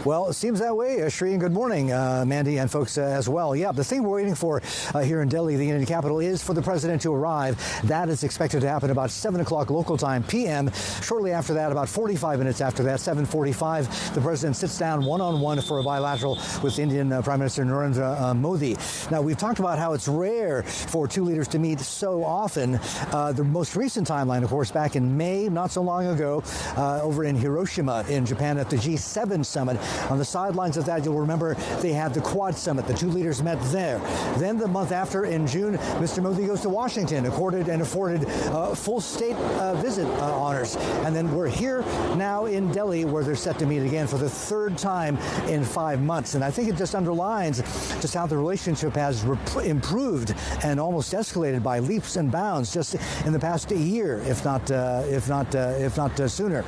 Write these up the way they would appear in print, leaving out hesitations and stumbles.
Well, it seems that way, Sri, and good morning, Mandy and folks as well. Yeah, the thing we're waiting for here in Delhi, the Indian capital, is for the president to arrive. That is expected to happen about 7 o'clock local time, p.m. Shortly after that, about 45 minutes after that, 7:45, the president sits down one-on-one for a bilateral with Indian Prime Minister Narendra Modi. Now, we've talked about how it's rare for two leaders to meet so often. The most recent timeline, of course, back in May, not so long ago, over in Hiroshima in Japan at the G7 summit. On the sidelines of that, you'll remember they had the Quad summit. The two leaders met there. Then the month after, in June, Mr. Modi goes to Washington, afforded full state visit honors. And then we're here now in Delhi, where they're set to meet again for the third time in 5 months. And I think it just underlines just how the relationship has improved and almost escalated by leaps and bounds just in the past year, if not sooner.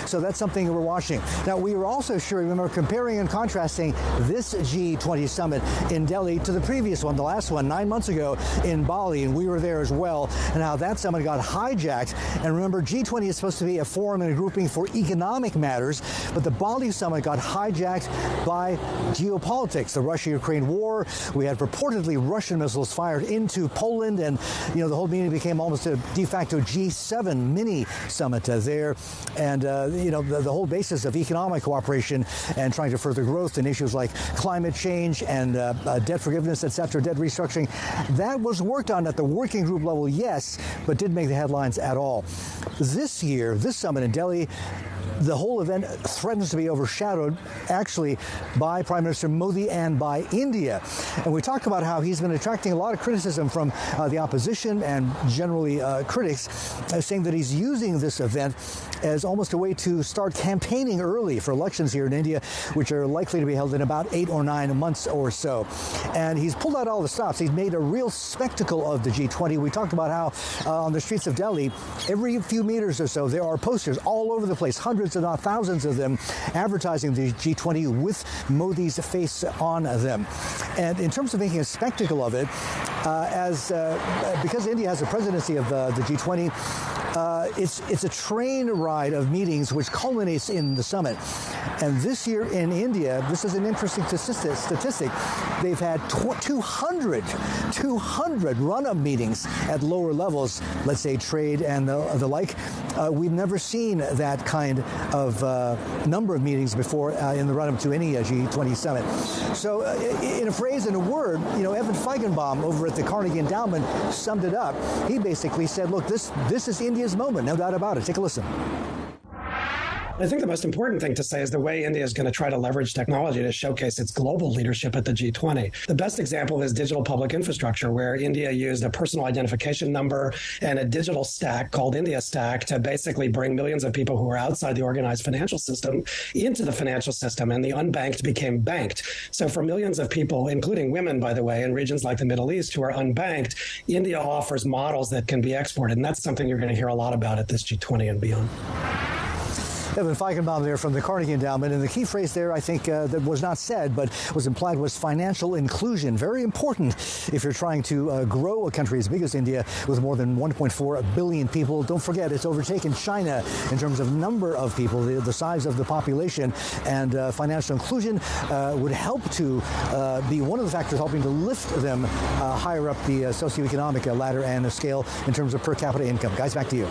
So that's something we're watching. Now, we were also sure, remember, comparing and contrasting this G20 summit in Delhi to the previous one, the last one, 9 months ago in Bali, and we were there as well, and how that summit got hijacked. And remember, G20 is supposed to be a forum and a grouping for economic matters, but the Bali summit got hijacked by geopolitics, the Russia-Ukraine war. We had purportedly Russian missiles fired into Poland, and the whole meeting became almost a de facto G7 mini summit there. And the whole basis of economic cooperation and trying to further growth in issues like climate change and debt forgiveness, etc., debt restructuring, that was worked on at the working group level, yes, but didn't make the headlines at all. This year, this summit in Delhi, the whole event threatens to be overshadowed, actually, by Prime Minister Modi and by India. And we talked about how he's been attracting a lot of criticism from the opposition and generally critics, saying that he's using this event as almost a way to start campaigning early for elections here in India, which are likely to be held in about 8 or 9 months or so. And he's pulled out all the stops. He's made a real spectacle of the G20. We talked about how on the streets of Delhi, every few meters or so, there are posters all over the place, hundreds if not thousands of them, advertising the G20 with Modi's face on them. And in terms of making a spectacle of it, because India has the presidency of the G20, it's a train ride of meetings which culminates in the summit. And this year in India, this is an interesting statistic. They've had 200 run-up meetings at lower levels, let's say trade and the like. We've never seen that kind of number of meetings before in the run-up to any G20 summit. So in a phrase, in a word, Evan Feigenbaum over at the Carnegie Endowment summed it up. He basically said, look, this is India's moment, no doubt about it. Take a listen. I think the most important thing to say is the way India is going to try to leverage technology to showcase its global leadership at the G20. The best example is digital public infrastructure, where India used a personal identification number and a digital stack called India Stack to basically bring millions of people who are outside the organized financial system into the financial system, and the unbanked became banked. So for millions of people, including women, by the way, in regions like the Middle East who are unbanked, India offers models that can be exported, and that's something you're going to hear a lot about at this G20 and beyond. Evan Feigenbaum there from the Carnegie Endowment. And the key phrase there, I think, that was not said but was implied was financial inclusion. Very important if you're trying to grow a country as big as India with more than 1.4 billion people. Don't forget, it's overtaken China in terms of number of people, the size of the population. And financial inclusion would help to be one of the factors helping to lift them higher up the socioeconomic ladder and scale in terms of per capita income. Guys, back to you.